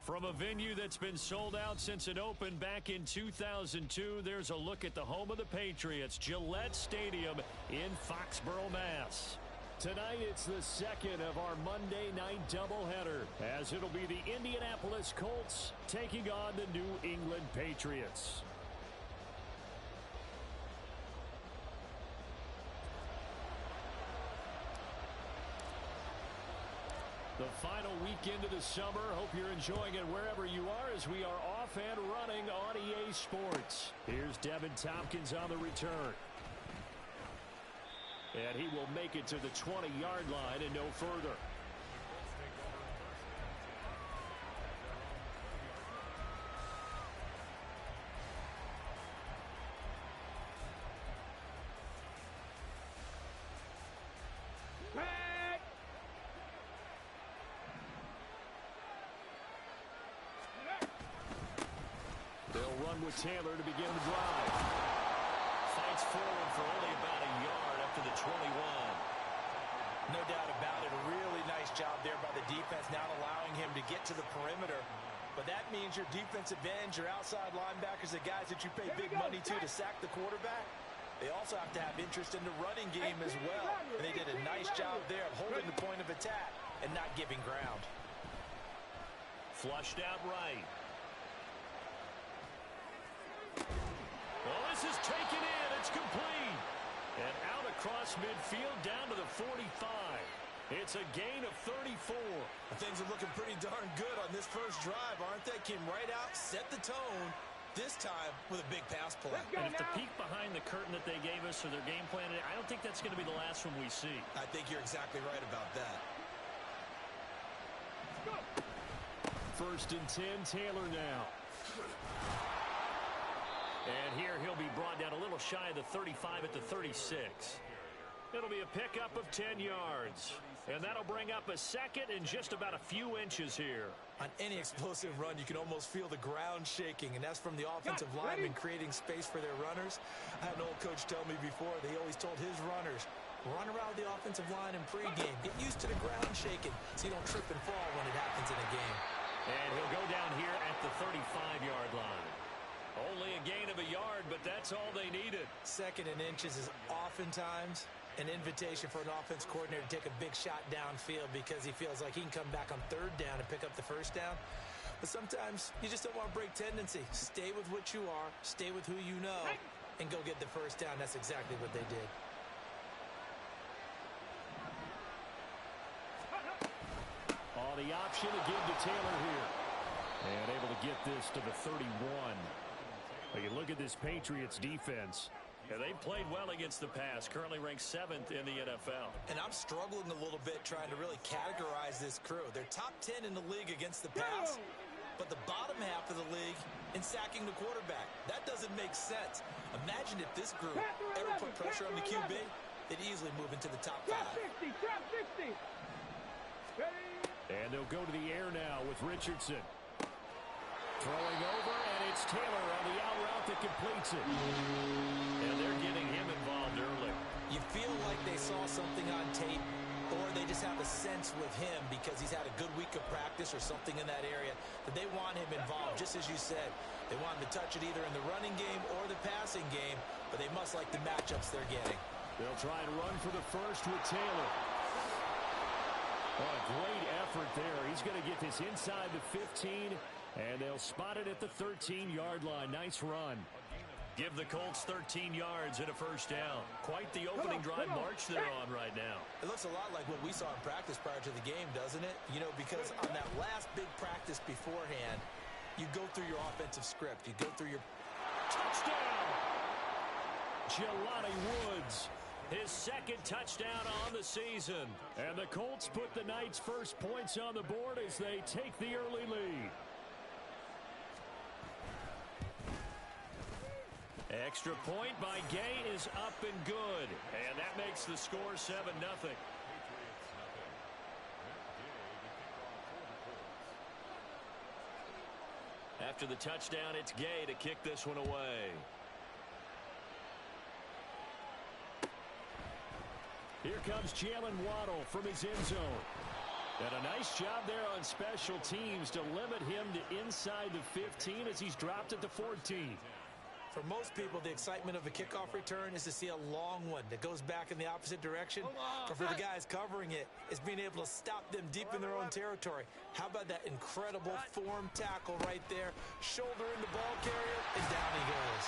From a venue that's been sold out since it opened back in 2002, there's a look at the home of the Patriots, Gillette Stadium in Foxborough, Mass. Tonight, it's the second of our Monday night doubleheader, as it'll be the Indianapolis Colts taking on the New England Patriots. The final weekend of the summer. Hope you're enjoying it wherever you are as we are off and running on EA Sports. Here's Devin Tompkins on the return. And he will make it to the 20-yard line and no further. They'll run with Taylor to begin the drive. Fights forward for only about a yard up to the 21. No doubt about it. A really nice job there by the defense, not allowing him to get to the perimeter. But that means your defensive ends, your outside linebackers, the guys that you pay big money to sack the quarterback, they also have to have interest in the running game as well. And they did a nice job there of holding the point of attack and not giving ground. Flushed out right. Well, this is taken in. It's complete. And out across midfield down to the 45. It's a gain of 34. Things are looking pretty darn good on this first drive, aren't they? Came right out, set the tone, this time with a big pass play. And if the peek behind the curtain that they gave us for their game plan, I don't think that's going to be the last one we see. I think you're exactly right about that. First and 10, Taylor now. And here he'll be brought down a little shy of the 35 at the 36. It'll be a pickup of 10 yards. And that'll bring up a second and just about a few inches here. On any explosive run, you can almost feel the ground shaking, and that's from the offensive linemen creating space for their runners. I had an old coach tell me before, they always told his runners, run around the offensive line in pregame. Get used to the ground shaking so you don't trip and fall when it happens in a game. And he'll go down here at the 35-yard line. Only a gain of a yard, but that's all they needed. Second and inches is oftentimes an invitation for an offense coordinator to take a big shot downfield because he feels like he can come back on third down and pick up the first down. But sometimes you just don't want to break tendency. Stay with what you are, stay with who you know, and go get the first down. That's exactly what they did. Oh, the option to give to Taylor here. And able to get this to the 31. You look at this Patriots defense. And they've played well against the pass, currently ranked 7th in the NFL. And I'm struggling a little bit trying to really categorize this crew. They're top 10 in the league against the pass, but the bottom half of the league in sacking the quarterback. That doesn't make sense. Imagine if this group ever put pressure on the QB, they'd easily move into the top 5. Trap 60. And they'll go to the air now with Richardson. Throwing over, and it's Taylor on the out route that completes it. And they're getting him involved early. You feel like they saw something on tape, or they just have a sense with him because he's had a good week of practice or something in that area that they want him involved. Just as you said, they want him to touch it either in the running game or the passing game, but they must like the matchups they're getting. They'll try and run for the first with Taylor. Oh, a great effort there. He's going to get this inside the 15, and they'll spot it at the 13-yard line. Nice run. Give the Colts 13 yards and a first down. Quite the opening drive march they're on right now. It looks a lot like what we saw in practice prior to the game, doesn't it? You know, because on that last big practice beforehand, you go through your offensive script. You go through your... Touchdown! Jelani Woods. His second touchdown on the season. And the Colts put the night's first points on the board as they take the early lead. Extra point by Gay is up and good. And that makes the score 7-0. After the touchdown, it's Gay to kick this one away. Here comes Jalen Waddle from his end zone. And a nice job there on special teams to limit him to inside the 15 as he's dropped it to 14. For most people, the excitement of a kickoff return is to see a long one that goes back in the opposite direction. But for the guys covering it, it's being able to stop them deep in their own territory. How about that incredible form tackle right there? Shoulder in the ball carrier, and down he goes.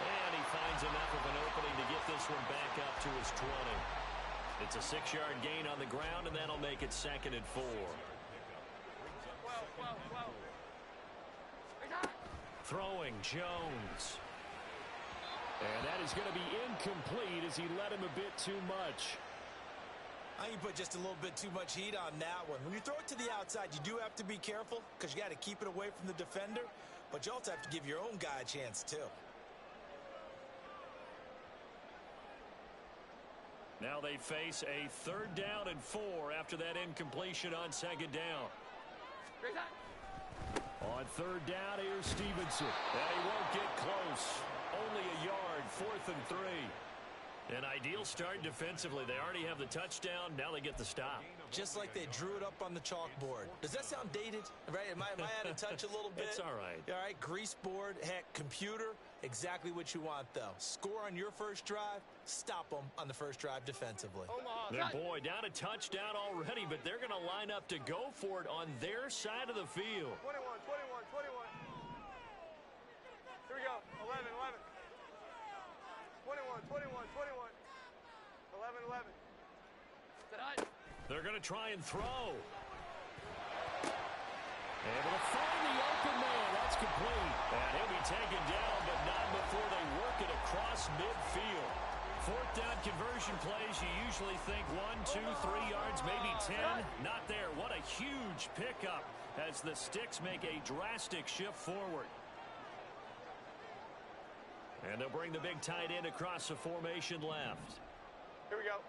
And he finds enough of an opening to get this one back up to his 20. It's a 6-yard gain on the ground, and that'll make it 2nd and 4. Throwing Jones. And that is going to be incomplete as he let him a bit too much. I think you put just a little bit too much heat on that one. When you throw it to the outside, you do have to be careful because you got to keep it away from the defender. But you also have to give your own guy a chance, too. Now they face a 3rd down and 4 after that incompletion on 2nd down. On 3rd down, here's Stevenson. And he won't get close. Only a yard, 4th and 3. An ideal start defensively. They already have the touchdown. Now they get the stop. Just like they drew it up on the chalkboard. Does that sound dated? Right? Am I out of touch a little bit? It's all right. All right, grease board, heck, computer, exactly what you want, though. Score on your first drive, stop them on the first drive defensively. Their boy down a touchdown already, but they're going to line up to go for it on their side of the field. 21. Here we go. 11. 21. 11. They're going to try and throw. Able to find the open man. That's complete. And he'll be taken down, but not before they work it across midfield. 4th down conversion plays, you usually think 1, 2, 3 yards, maybe 10. Not there. What a huge pickup as the Sticks make a drastic shift forward. And they'll bring the big tight end across the formation left. Here we go.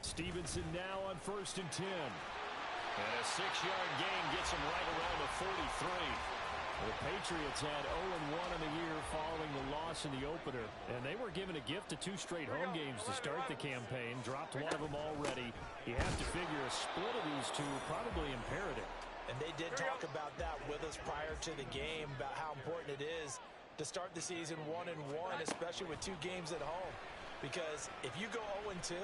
Stevenson now on 1st and 10. And a 6-yard gain gets him right around the 43. The Patriots had 0-1 in the year following the loss in the opener. And they were given a gift of 2 straight home games to start the campaign. Dropped one of them already. You have to figure a split of these two probably imperative. And they did talk about that with us prior to the game, about how important it is to start the season 1-1, especially with 2 games at home. Because if you go 0-2,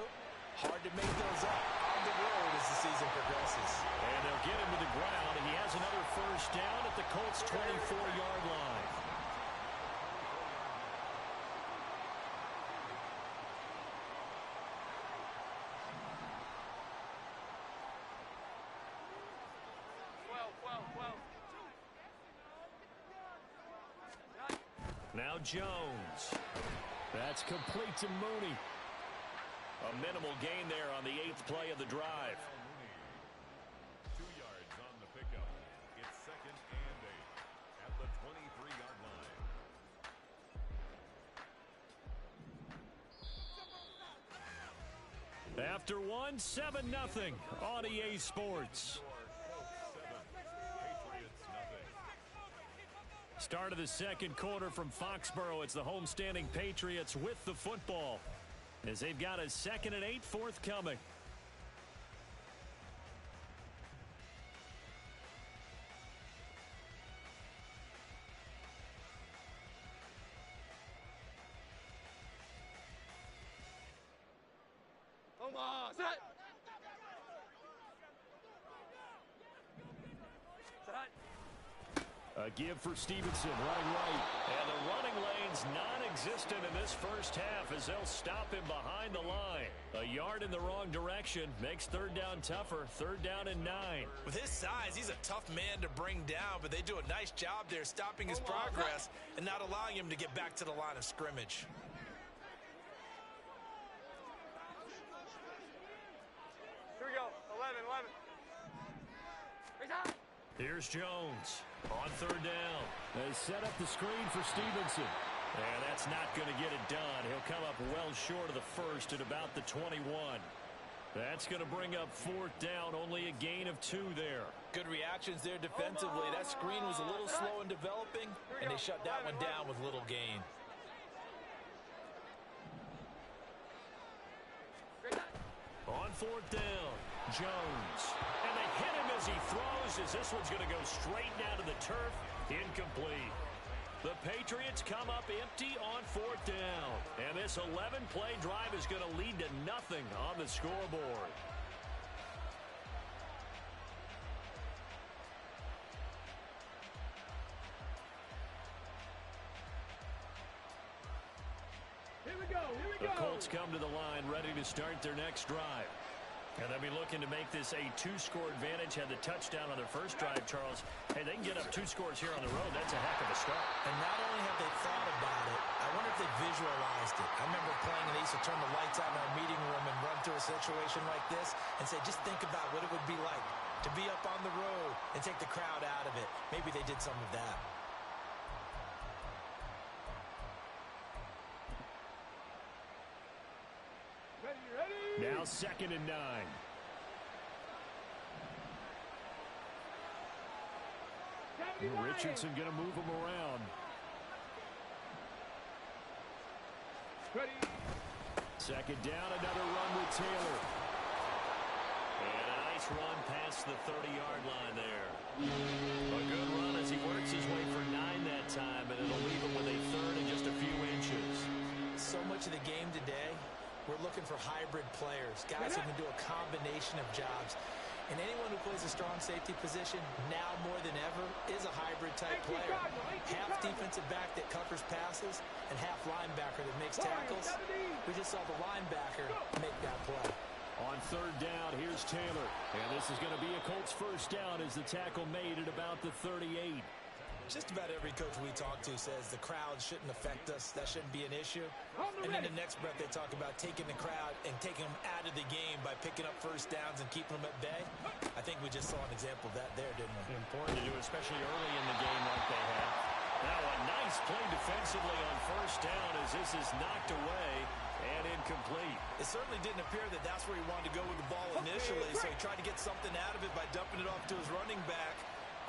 hard to make those up on the road as the season progresses. And they'll get him to the ground, and he has another 1st down at the Colts' 24-yard line. Now Jones. That's complete to Mooney. A minimal gain there on the 8th play of the drive. 2 yards on the pickup. It's 2nd and 8 at the 23-yard line. After one, 7-0 on EA Sports. Start of the 2nd quarter from Foxborough. It's the homestanding Patriots with the football, as they've got a 2nd and 8 forthcoming. Omaha, set. A give for Stevenson, running right. And the running lane's non-existent in this first half as they'll stop him behind the line. A yard in the wrong direction makes 3rd down tougher. 3rd down and 9. With his size, he's a tough man to bring down, but they do a nice job there stopping his progress and not allowing him to get back to the line of scrimmage. Here we go. 11. Here's Jones on 3rd down. They set up the screen for Stevenson. And that's not going to get it done. He'll come up well short of the 1st at about the 21. That's going to bring up 4th down. Only a gain of 2 there. Good reactions there defensively. That screen was a little slow in developing, and they shut that one down with little gain. On 4th down. Jones. And they hit him as he throws, as this one's going to go straight down to the turf. Incomplete. The Patriots come up empty on 4th down. And this 11-play drive is going to lead to nothing on the scoreboard. The Colts come to the line ready to start their next drive. And they'll be looking to make this a 2-score advantage. Had the touchdown on their first drive, Charles. Hey, they can get up 2 scores here on the road. That's a heck of a start. And not only have they thought about it, I wonder if they visualized it. I remember playing, and they used to turn the lights out in our meeting room and run through a situation like this and say, just think about what it would be like to be up on the road and take the crowd out of it. Maybe they did some of that. Now 2nd and 9. Richardson going to move him around. Ready. 2nd down, another run with Taylor. And a nice run past the 30-yard line there. A good run as he works his way for 9 that time, and it'll leave him with a 3rd and just a few inches. So much of the game today, we're looking for hybrid players, guys who can do a combination of jobs. And anyone who plays a strong safety position, now more than ever, is a hybrid-type player. Half defensive back that covers passes and half linebacker that makes tackles. We just saw the linebacker make that play. On 3rd down, here's Taylor. And this is going to be a Colts 1st down as the tackle made at about the 38. Just about every coach we talk to says the crowd shouldn't affect us. That shouldn't be an issue. And in the next breath, they talk about taking the crowd and taking them out of the game by picking up 1st downs and keeping them at bay. I think we just saw an example of that there, didn't we? Important to do, especially early in the game like they have. Now a nice play defensively on 1st down as this is knocked away and incomplete. It certainly didn't appear that that's where he wanted to go with the ball initially, so he tried to get something out of it by dumping it off to his running back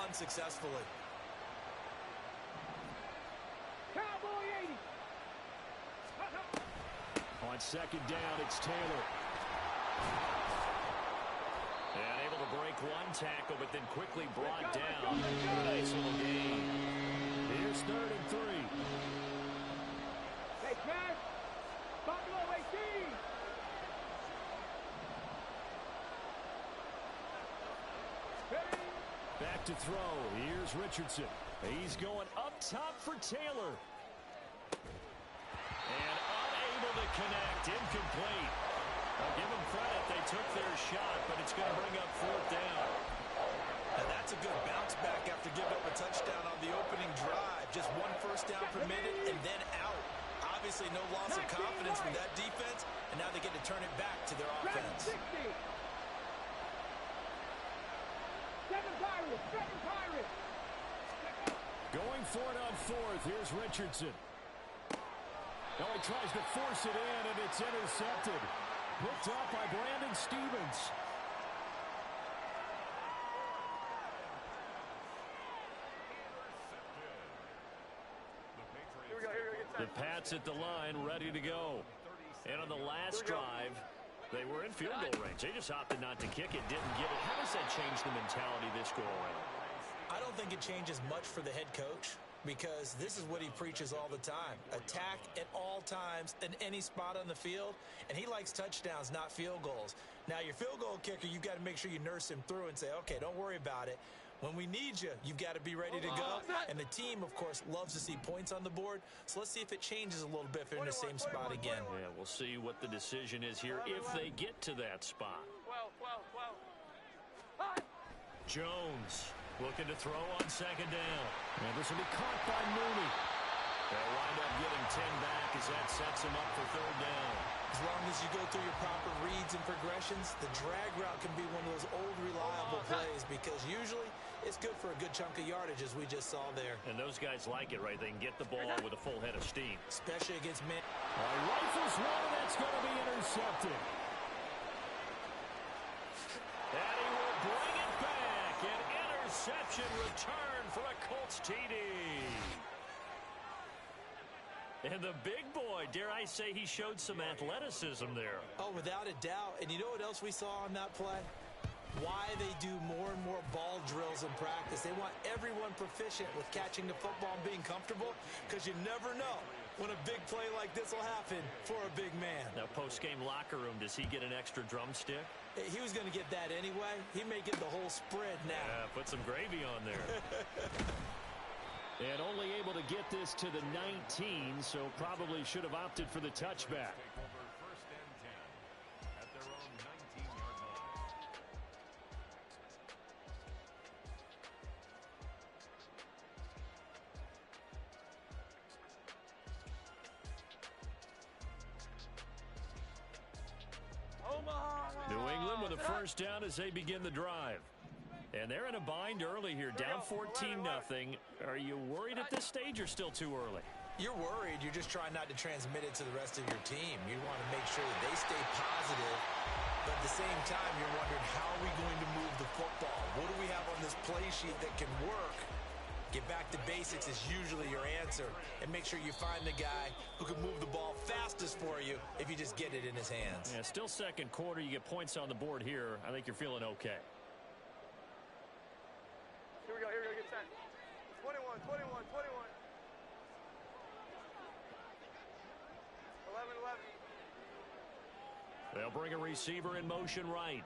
unsuccessfully. On 2nd down, it's Taylor. And able to break one tackle, but then quickly brought down. Nice little gain. Here's 3rd and 3. Hey, Cash. Buffalo 18. Back to throw. Here's Richardson. He's going up top for Taylor. And unable to connect. Incomplete. I'll give them credit. They took their shot, but it's going to bring up 4th down. And that's a good bounce back after giving up a touchdown on the opening drive. Just 1 1st down permitted and then out. Obviously no loss of confidence with that defense, and now they get to turn it back to their offense. 7 Pirates. Going for it on 4th. Here's Richardson. Now he tries to force it in, and it's intercepted. Picked up by Brandon Stevens. The Pats at the line, ready to go. And on the last drive, they were in field goal range. They just opted not to kick it, didn't get it. How does that change the mentality this go around? I don't think it changes much for the head coach, because this is what he preaches all the time. Attack at all times in any spot on the field, and he likes touchdowns, not field goals. Now, your field goal kicker, you've got to make sure you nurse him through and say, okay, don't worry about it. When we need you, you've got to be ready to go. And the team, of course, loves to see points on the board. So let's see if it changes a little bit if they're in the same spot again. Yeah, we'll see what the decision is here if they get to that spot. 12. Jones looking to throw on 2nd down. And this will be caught by Mooney. They'll wind up getting 10 back as that sets him up for 3rd down. As long as you go through your proper reads and progressions, the drag route can be one of those old reliable plays, because usually it's good for a good chunk of yardage, as we just saw there. And those guys like it, right? They can get the ball with a full head of steam. Especially against men. Rifles one, that's going to be intercepted. And he will bring it back. An interception return for a Colts TD. And the big boy, dare I say, he showed some athleticism there. Oh, without a doubt. And you know what else we saw on that play? why they do more and more ball drills in practice. They want everyone proficient with catching the football and being comfortable, because you never know when a big play like this will happen for a big man. Now, post-game locker room, does he get an extra drumstick? He was going to get that anyway. He may get the whole spread now. Yeah, put some gravy on there. And only able to get this to the 19, so probably should have opted for the touchback. Take over 1st and 10 at their own 19-yard line. New England with a first down as they begin the drive. And they're in a bind early here, down 14-0. Are you worried at this stage or still too early? You're worried. You're just trying not to transmit it to the rest of your team. You want to make sure that they stay positive, but at the same time, you're wondering, how are we going to move the football? What do we have on this play sheet that can work? Get back to basics is usually your answer, and make sure you find the guy who can move the ball fastest for you if you just get it in his hands. Yeah, still second quarter. You get points on the board here. I think you're feeling okay. Here we go, get set. 21, 21, 21. 11, 11. They'll bring a receiver in motion right.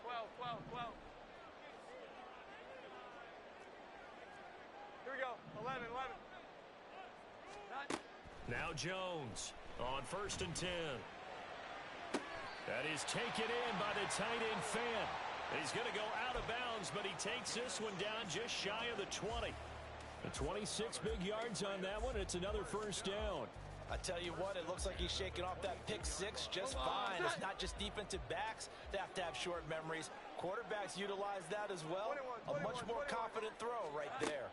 12, 12, 12. Here we go, 11, 11. Nine. Now Jones on 1st and 10. That is taken in by the tight end Fant. He's going to go out of bounds, but he takes this one down just shy of the 20. The 26 big yards on that one. It's another first down. I tell you what, it looks like he's shaking off that pick six just fine. It's not just defensive backs that have to have short memories. Quarterbacks utilize that as well. A much more confident throw right there.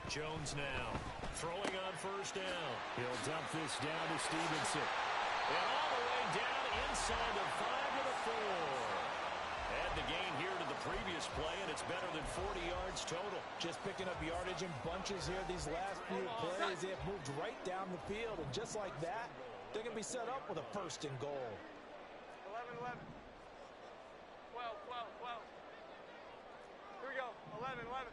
Jones now throwing on first down. He'll dump this down to Stevenson. And all the way down inside the 5 to the 4. Add the gain here to the previous play, and it's better than 40 yards total. Just picking up yardage in bunches here these last few plays. They have moved right down the field, and just like that, they're going to be set up with a 1st and goal. 11, 11. 12, 12, 12. Here we go, 11, 11.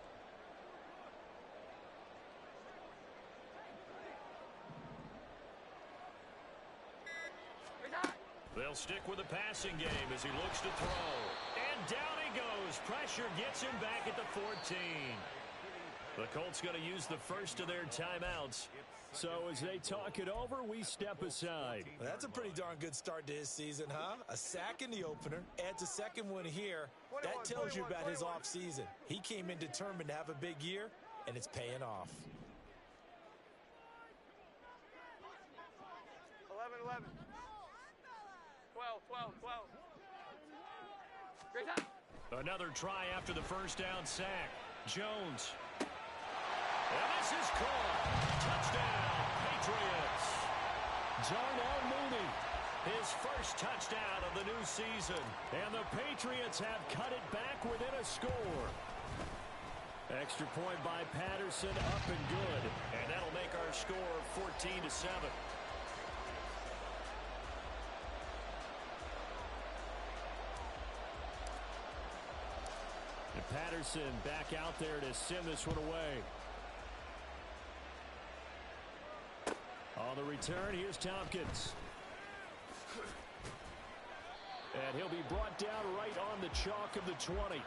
They'll stick with the passing game as he looks to throw. And down he goes. Pressure gets him back at the 14. The Colts going to use the first of their timeouts. So as they talk it over, we step aside. Well, that's a pretty darn good start to his season, huh? A sack in the opener, adds a second one here. That tells you about his offseason. He came in determined to have a big year, and it's paying off. 11, 11. 12, 12, 12. Great time. Another try after the first down sack. Jones. And this is caught. Touchdown, Patriots. Darnell Mooney, his first touchdown of the new season. And the Patriots have cut it back within a score. Extra point by Patterson, up and good. And that'll make our score 14-7. And Patterson back out there to send this one away. On the return, here's Tompkins. And he'll be brought down right on the chalk of the 20.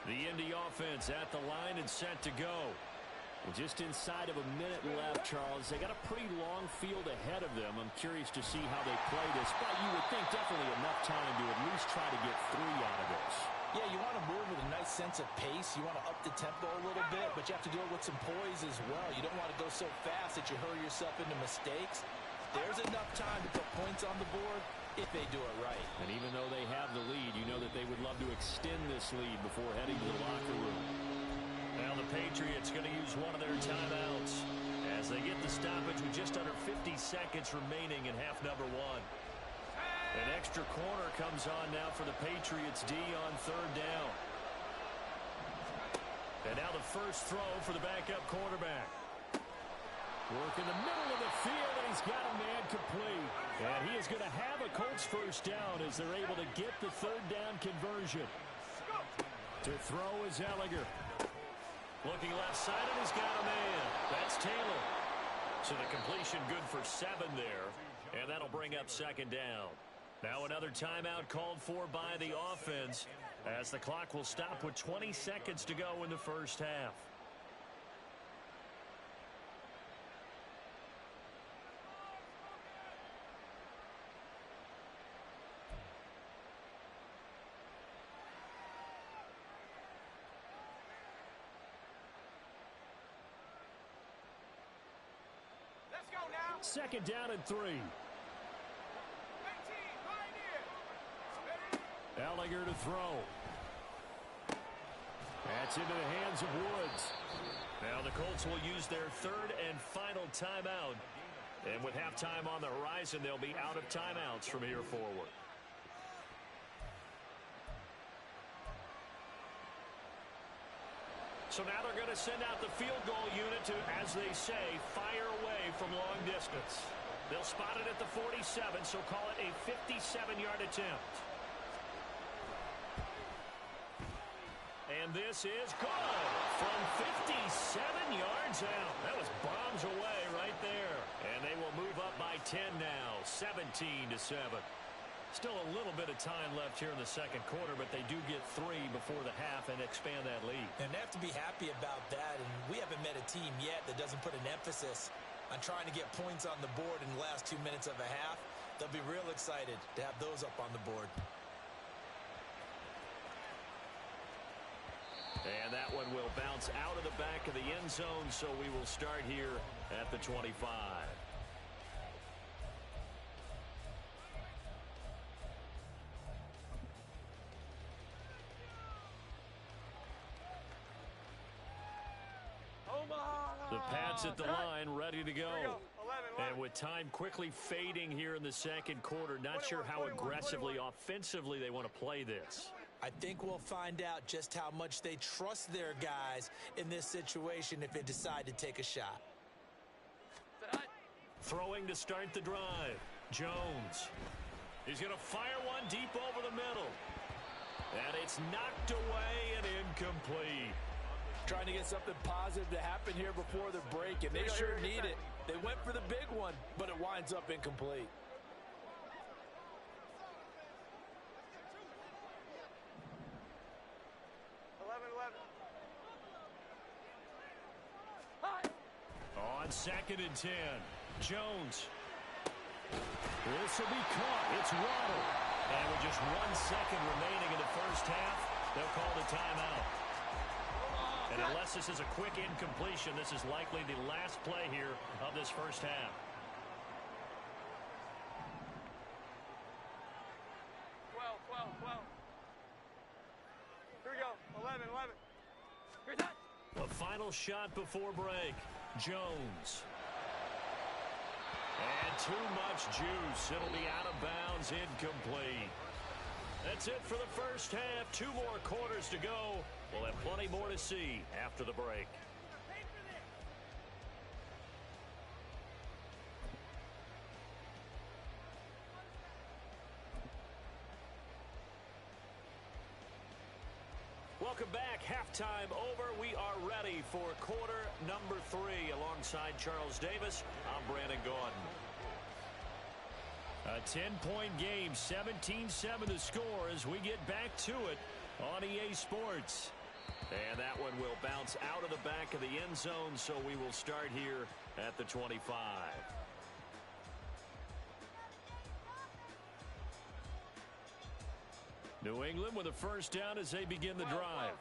The Indy offense at the line and set to go. Just inside of a minute left, Charles. They got a pretty long field ahead of them. I'm curious to see how they play this, but you would think definitely enough time to at least try to get 3 out of this. Yeah, you want to move with a nice sense of pace. You want to up the tempo a little bit, but you have to do it with some poise as well. You don't want to go so fast that you hurry yourself into mistakes. There's enough time to put points on the board if they do it right. And even though they have the lead, you know that they would love to extend this lead before heading to the locker room. Now the Patriots going to use one of their timeouts as they get the stoppage with just under 50 seconds remaining in half number 1. An extra corner comes on now for the Patriots D on 3rd down. And now the first throw for the backup quarterback. Work in the middle of the field, and he's got a man complete. And he is going to have a Colts first down as they're able to get the third down conversion. To throw is Ellinger. Looking left side, and he's got a man. That's Taylor. So the completion good for 7 there. And that'll bring up second down. Now another timeout called for by the offense as the clock will stop with 20 seconds to go in the first half. Let's go now. Second down and 3. Ellinger to throw. That's into the hands of Woods. Now the Colts will use their third and final timeout. And with halftime on the horizon, they'll be out of timeouts from here forward. So now they're going to send out the field goal unit to, as they say, fire away from long distance. They'll spot it at the 47, so call it a 57-yard attempt. And this is good from 57 yards out. That was bombs away right there. And they will move up by 10 now, 17-7. Still a little bit of time left here in the second quarter, but they do get 3 before the half and expand that lead. And they have to be happy about that. And we haven't met a team yet that doesn't put an emphasis on trying to get points on the board in the last 2 minutes of a half. They'll be real excited to have those up on the board. And that one will bounce out of the back of the end zone, so we will start here at the 25. The Pats at the line, ready to go. And with time quickly fading here in the second quarter, not sure how aggressively, offensively they want to play this. I think we'll find out just how much they trust their guys in this situation if they decide to take a shot. Throwing to start the drive. Jones. He's going to fire one deep over the middle. And it's knocked away and incomplete. Trying to get something positive to happen here before the break, and they sure need it. They went for the big one, but it winds up incomplete. On second and 10, Jones. This will be caught. It's Waddle. And with just 1 second remaining in the first half, they'll call the timeout. And unless this is a quick incompletion, this is likely the last play here of this first half. Here we go. 11. Here's that. The final shot before break. Jones. And too much juice. It'll be out of bounds, incomplete. That's it for the first half. 2 more quarters to go. We'll have plenty more to see after the break. Welcome back. Halftime over. We are ready for quarter number 3. Alongside Charles Davis, I'm Brandon Gaudin. A 10-point game, 17-7 the score as we get back to it on EA Sports. And that one will bounce out of the back of the end zone, so we will start here at the 25. New England with a first down as they begin the drive.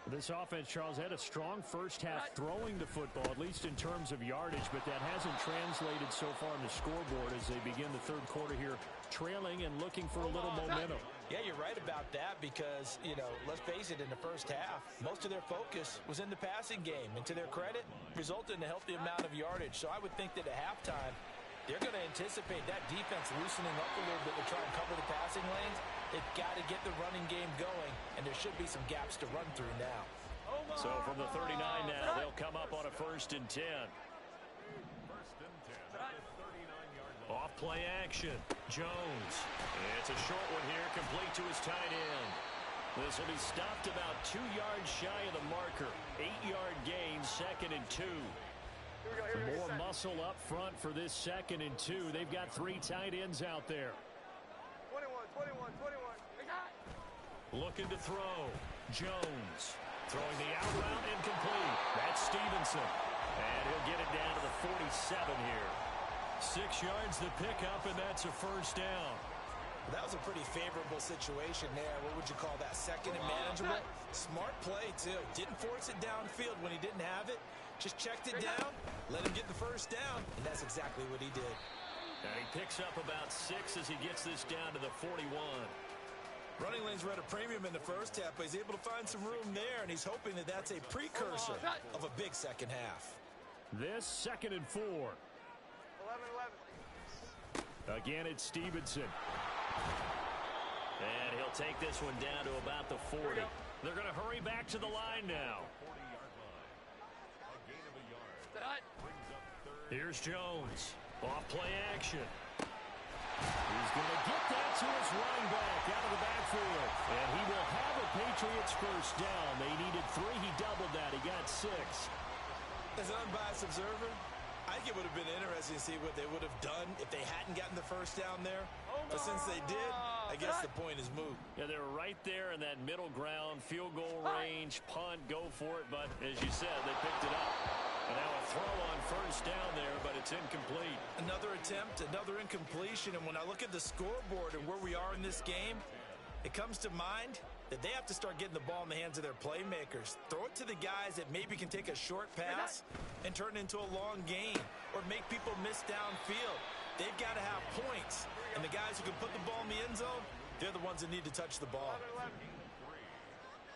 This offense, Charles, had a strong first half throwing the football, at least in terms of yardage, but that hasn't translated so far on the scoreboard as they begin the third quarter here, trailing and looking for a little momentum. Yeah, you're right about that because, let's face it, in the first half, most of their focus was in the passing game. And to their credit, resulted in a healthy amount of yardage. So I would think that at halftime, they're going to anticipate that defense loosening up a little bit to try and cover the passing lanes. They've got to get the running game going, and there should be some gaps to run through now. So from the 39 now, they'll come up on a 1st and 10. First and 10 at the 39-yard line. Off play action. Jones. It's a short one here, complete to his tight end. This will be stopped about 2 yards shy of the marker. 8-yard gain, 2nd and 2. More muscle up front for this 2nd and 2. They've got 3 tight ends out there. 21. Looking to throw. Jones. Throwing the out route incomplete. That's Stevenson. And he'll get it down to the 47 here. 6 yards to pick up, and that's a 1st down. That was a pretty favorable situation there. What would you call that? 2nd and manageable? Smart play, too. Didn't force it downfield when he didn't have it. Just checked it down, let him get the 1st down, and that's exactly what he did. And he picks up about 6 as he gets this down to the 41. Running lanes were at a premium in the first half, but he's able to find some room there, and he's hoping that that's a precursor of a big second half. This 2nd and 4. 11. Again, it's Stevenson. And he'll take this one down to about the 40. They're going to hurry back to the line now. 40-yard line. A gain of a yard. Brings up 3rd. Here's Jones. Off play action. He's going to get that to his running back out of the backfield. And he will have a Patriots 1st down. They needed 3. He doubled that. He got 6. As an unbiased observer, I think it would have been interesting to see what they would have done if they hadn't gotten the 1st down there. But since they did, I guess the point is moot. Yeah, they're right there in that middle ground, field goal range, punt, go for it. But as you said, they picked it up. And now a throw on 1st down there, but it's incomplete. Another attempt, another incompletion. And when I look at the scoreboard and where we are in this game, it comes to mind that they have to start getting the ball in the hands of their playmakers. Throw it to the guys that maybe can take a short pass and turn it into a long gain or make people miss downfield. They've got to have points. And the guys who can put the ball in the end zone, they're the ones that need to touch the ball. 3.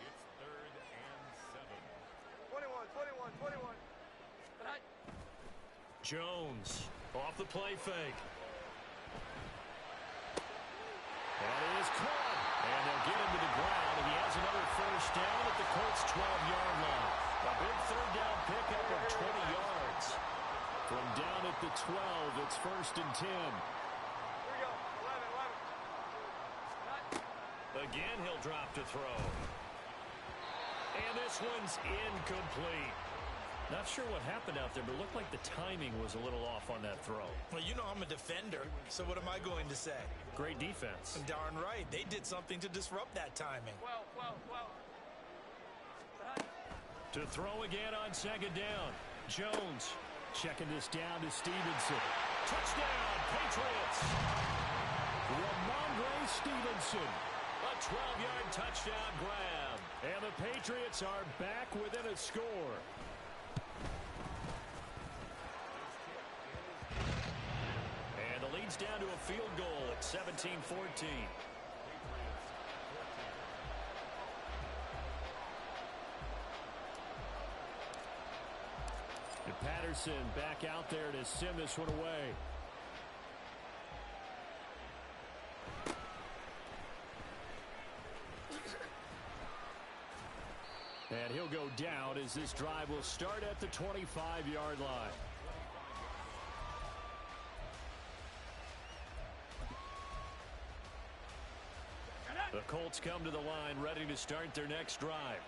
It's 3rd and 7. 21. Jones off the play fake. That is caught. And they'll get him to the ground, and he has another 1st down at the Colts' 12-yard line. A big 3rd down pickup of 20 yards. From down at the 12, it's 1st and 10. Here we go. 11. Again, he'll drop to throw. And this one's incomplete. Not sure what happened out there, but it looked like the timing was a little off on that throw. Well, you know I'm a defender, so what am I going to say? Great defense. Darn right. They did something to disrupt that timing. 12. To throw again on 2nd down. Jones checking this down to Stevenson. Touchdown, Patriots! Ramondre Stevenson. A 12-yard touchdown grab. And the Patriots are back within a score. And the lead's down to a field goal at 17-14. And Patterson back out there to send this one away. And he'll go down as this drive will start at the 25-yard line. The Colts come to the line ready to start their next drive.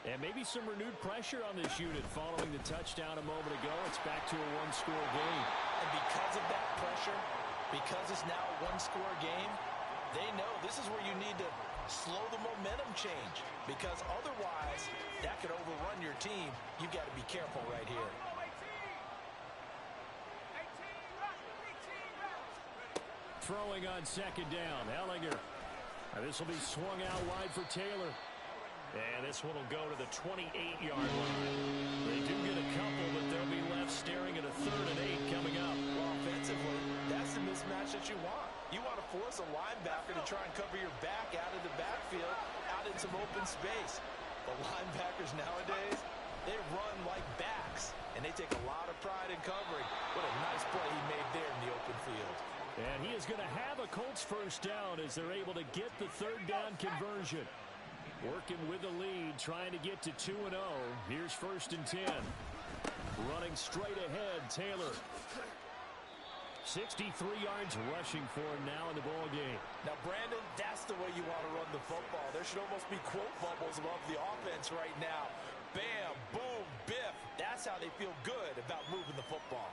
And maybe some renewed pressure on this unit following the touchdown a moment ago. It's back to a one-score game. And because of that pressure, because it's now a one-score game, they know this is where you need to slow the momentum change. Because otherwise, that could overrun your team. You've got to be careful right here. Throwing on 2nd down, Ellinger. This will be swung out wide for Taylor. And this one will go to the 28-yard line. They do get a couple, but they'll be left staring at a 3rd and 8 coming up. Well, offensively, that's the mismatch that you want. You want to force a linebacker to try and cover your back out of the backfield, out in some open space. The linebackers nowadays, they run like backs, and they take a lot of pride in covering. What a nice play he made there in the open field. And he is going to have a Colts 1st down as they're able to get the 3rd down conversion. Working with the lead, trying to get to 2-0. Here's 1st and 10. Running straight ahead, Taylor. 63 yards rushing for him now in the ball game. Now, Brandon, that's the way you want to run the football. There should almost be quote bubbles above the offense right now. Bam, boom, biff. That's how they feel good about moving the football.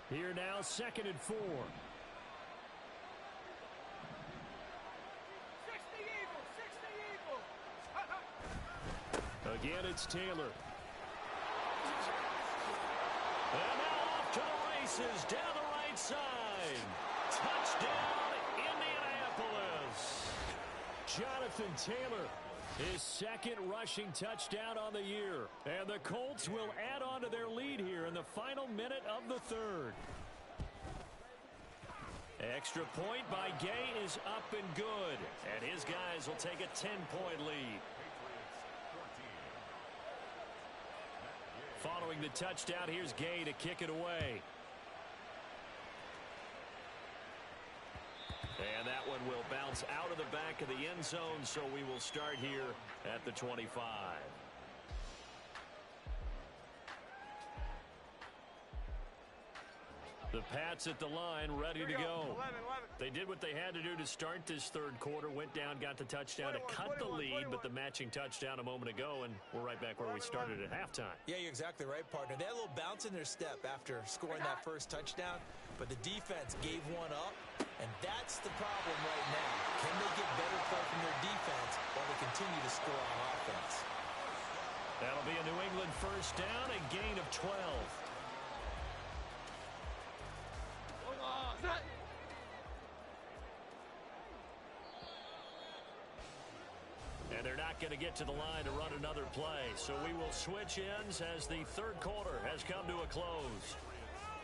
Here now, 2nd and 4. 60 Eagles, 60 Eagles. Again, it's Taylor. And now off to the races, down the right side. Touchdown, Indianapolis. Jonathan Taylor, his 2nd rushing touchdown on the year. And the Colts will add on to their lead here in the final minute of the 3rd. Extra point by Gay is up and good. And his guys will take a 10-point lead. Following the touchdown, here's Gay to kick it away. And that one will bounce out of the back of the end zone, so we will start here at the 25. The Pats at the line, ready to go. 11. They did what they had to do to start this 3rd quarter, went down, got the touchdown to cut the lead, but the matching touchdown a moment ago, and we're right back where we started at halftime. Yeah, you're exactly right, partner. They had a little bounce in their step after scoring that first touchdown, but the defense gave one up, and that's the problem right now. Can they get better play from their defense while they continue to score on offense? That'll be a New England 1st down, a gain of 12. And they're not going to get to the line to run another play. So we will switch ends as the 3rd quarter has come to a close.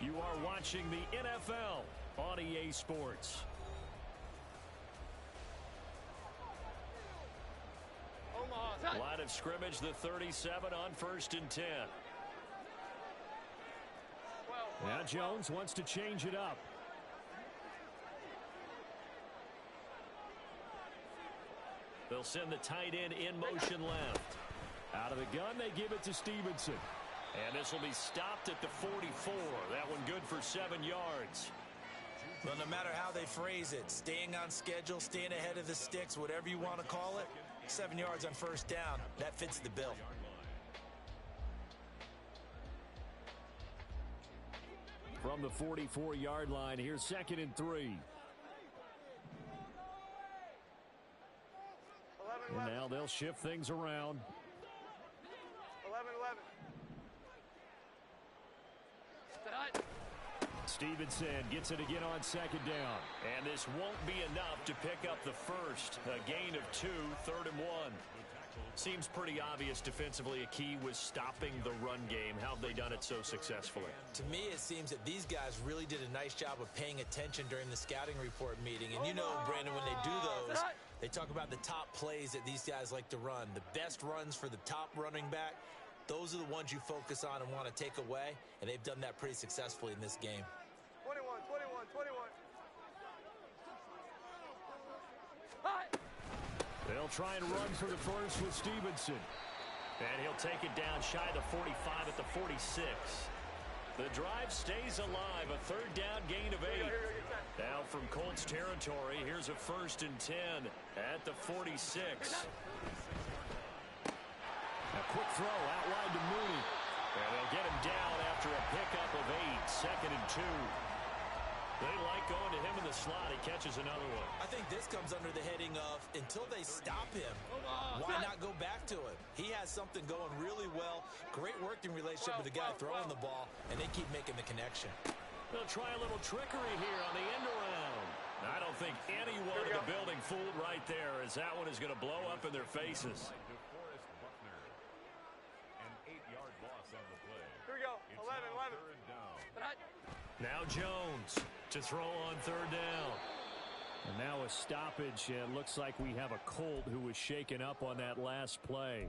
You are watching the NFL on EA Sports. Line of scrimmage, the 37 on 1st and 10. Now Jones wants to change it up. They'll send the tight end in motion left. Out of the gun, they give it to Stevenson. And this will be stopped at the 44. That one good for 7 yards. Well, no matter how they phrase it, staying on schedule, staying ahead of the sticks, whatever you want to call it, 7 yards on 1st down, that fits the bill. From the 44-yard line, here's 2nd and 3. And now they'll shift things around. 11. Stevenson gets it again on 2nd down. And this won't be enough to pick up the first. A gain of 2, 3rd and 1. Seems pretty obvious defensively a key was stopping the run game. How have they done it so successfully? To me, it seems that these guys really did a nice job of paying attention during the scouting report meeting. And you know, Brandon, when they do those, they talk about the top plays that these guys like to run. The best runs for the top running back, those are the ones you focus on and want to take away. And they've done that pretty successfully in this game. 21. They'll try and run for the first with Stevenson. And he'll take it down shy of the 45 at the 46. The drive stays alive. A 3rd down gain of 8. Now from Colts territory, here's a 1st and 10 at the 46. A quick throw out wide to Mooney. And they'll get him down after a pickup of 8. 2nd and 2. They like going to him in the slot. He catches another one. I think this comes under the heading of until they stop him, why not go back to him? He has something going really well. Great working relationship with the guy throwing the ball, and they keep making the connection. They'll try a little trickery here on the end around. I don't think anyone in the building fooled right there, as that one is going to blow up in their faces. An 8-yard loss on the play. Here we go. 11. 3rd down. Now Jones to throw on 3rd down. And now a stoppage, and looks like we have a Colt who was shaken up on that last play.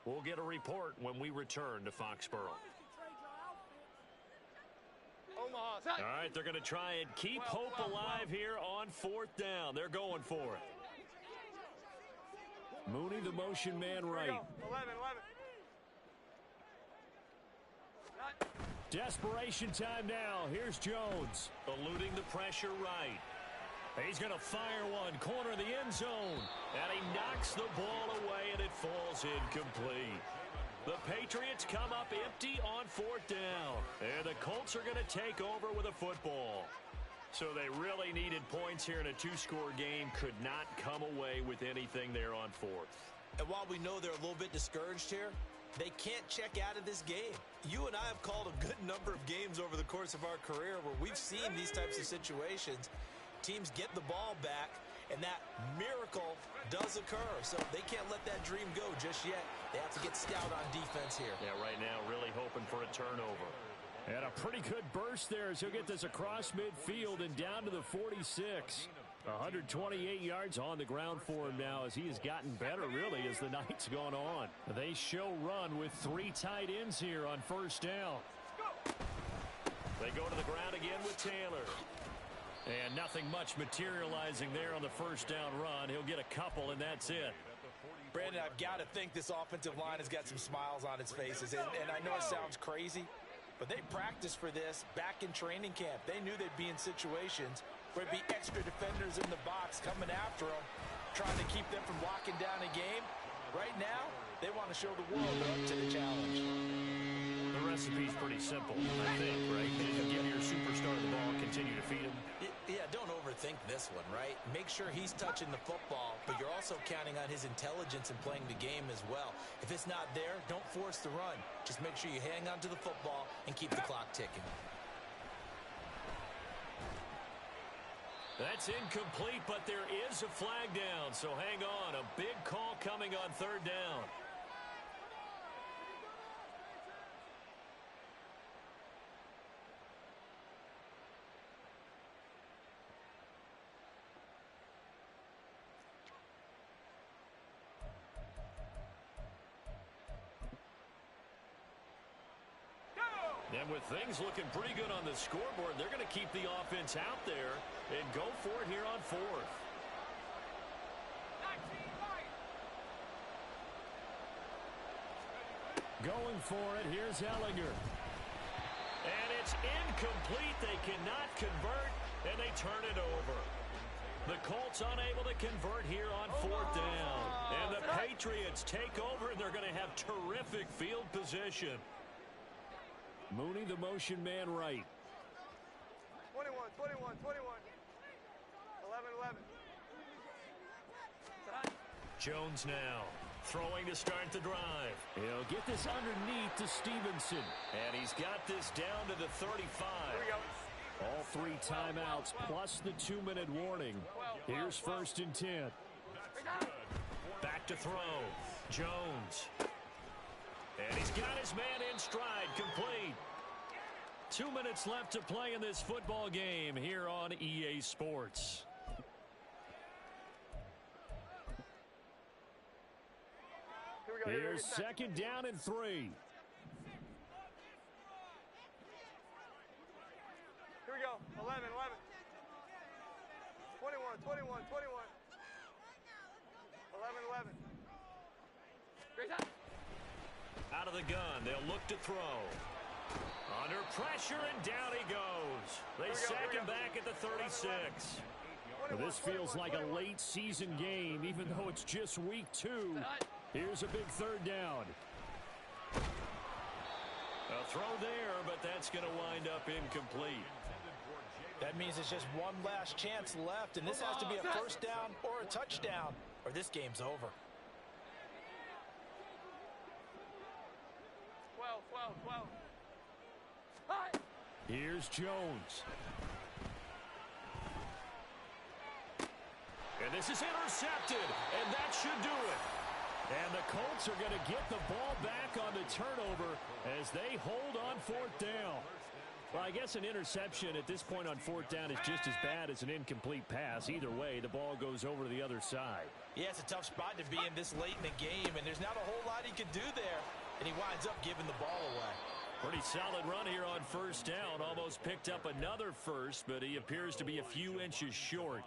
We'll get a report when we return to Foxborough. All right, they're going to try and keep hope alive here on 4th down. They're going for it. Mooney, the motion man right. 11. Desperation time now. Here's Jones, eluding the pressure right. He's going to fire one, corner of the end zone. And he knocks the ball away, and it falls incomplete. The Patriots come up empty on 4th down. And the Colts are going to take over with a football. So they really needed points here in a 2-score game. Could not come away with anything there on 4th. And while we know they're a little bit discouraged here, they can't check out of this game. You and I have called a good number of games over the course of our career where we've seen these types of situations. Teams get the ball back, and that miracle does occur. So they can't let that dream go just yet. They have to get stout on defense here. Yeah, right now really hoping for a turnover. And a pretty good burst there as he'll get this across midfield and down to the 46. 128 yards on the ground for him now as he has gotten better, really, as the night's gone on. They show run with 3 tight ends here on 1st down. They go to the ground again with Taylor. And nothing much materializing there on the 1st down run. He'll get a couple, and that's it. Brandon, I've got to think this offensive line has got some smiles on its faces. And I know it sounds crazy, but they practiced for this back in training camp. They knew they'd be in situations where there'd be extra defenders in the box coming after them, trying to keep them from locking down a game. Right now, they want to show the world they're up to the challenge. The recipe's pretty simple, I think, right? You give your superstar the ball, continue to feed him. Yeah, don't overthink this one, right? Make sure he's touching the football, but you're also counting on his intelligence in playing the game as well. If it's not there, don't force the run. Just make sure you hang on to the football and keep the clock ticking. That's incomplete, but there is a flag down, so hang on. A big call coming on 3rd down. And with things looking pretty good on the scoreboard, they're going to keep the offense out there and go for it here on 4th. Going for it, here's Ellinger. And it's incomplete. They cannot convert, and they turn it over. The Colts unable to convert here on 4th down. And the Patriots take over, and they're going to have terrific field position. Mooney, the motion man right. 21. 11. Jones now throwing to start the drive. He'll get this underneath to Stevenson. And he's got this down to the 35. Here we go. All 3 timeouts plus the 2-minute warning. Here's 1st and 10. Back to throw. Jones. And he's got his man in stride, complete. 2 minutes left to play in this football game here on EA Sports. Here's 2nd down and 3. Here we go. 11. 21. 11. Out of the gun, they'll look to throw. Under pressure, and down he goes. They sack him back at the 36. Well, this feels like a late season game, even though it's just week 2. Here's a big 3rd down. A throw there, but that's going to wind up incomplete. That means it's just one last chance left, and this has to be a 1st down or a touchdown, or this game's over. 12. Here's Jones. And this is intercepted, and that should do it. And the Colts are going to get the ball back on the turnover as they hold on 4th down. Well, I guess an interception at this point on 4th down is just as bad as an incomplete pass. Either way, the ball goes over to the other side. Yeah, it's a tough spot to be in this late in the game, and there's not a whole lot he could do there. And he winds up giving the ball away. Pretty solid run here on first down. Almost picked up another first, but he appears to be a few inches short.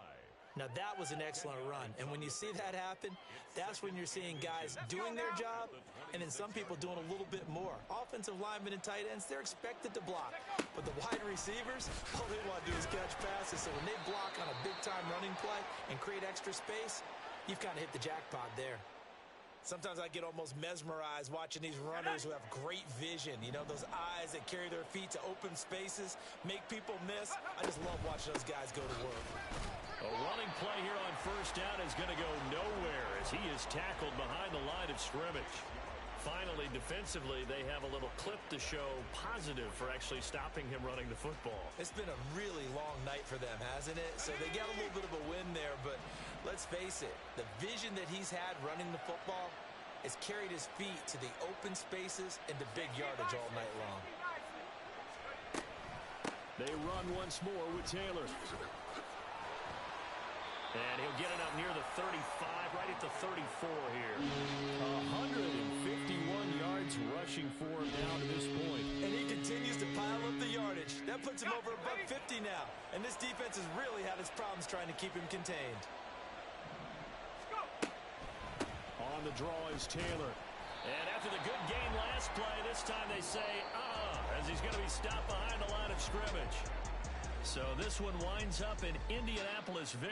Now, that was an excellent run. And when you see that happen, that's when you're seeing guys doing their job and then some people doing a little bit more. Offensive linemen and tight ends, they're expected to block. But the wide receivers, all they want to do is catch passes. So when they block on a big-time running play and create extra space, you've kind of hit the jackpot there. Sometimes I get almost mesmerized watching these runners who have great vision. You know, those eyes that carry their feet to open spaces, make people miss. I just love watching those guys go to work. A running play here on first down is going to go nowhere as he is tackled behind the line of scrimmage. Finally, defensively, they have a little clip to show positive for actually stopping him running the football. It's been a really long night for them, hasn't it? So they got a little bit of a win there, but let's face it, the vision that he's had running the football has carried his feet to the open spaces and the big yardage all night long. They run once more with Taylor. And he'll get it up near the 35, right at the 34 here. 151 yards rushing for him now to this point. And he continues to pile up the yardage. That puts him over $150 now. And this defense has really had its problems trying to keep him contained. On the draw is Taylor. And after the good game last play, this time they say, as he's going to be stopped behind the line of scrimmage. So this one winds up in Indianapolis victory.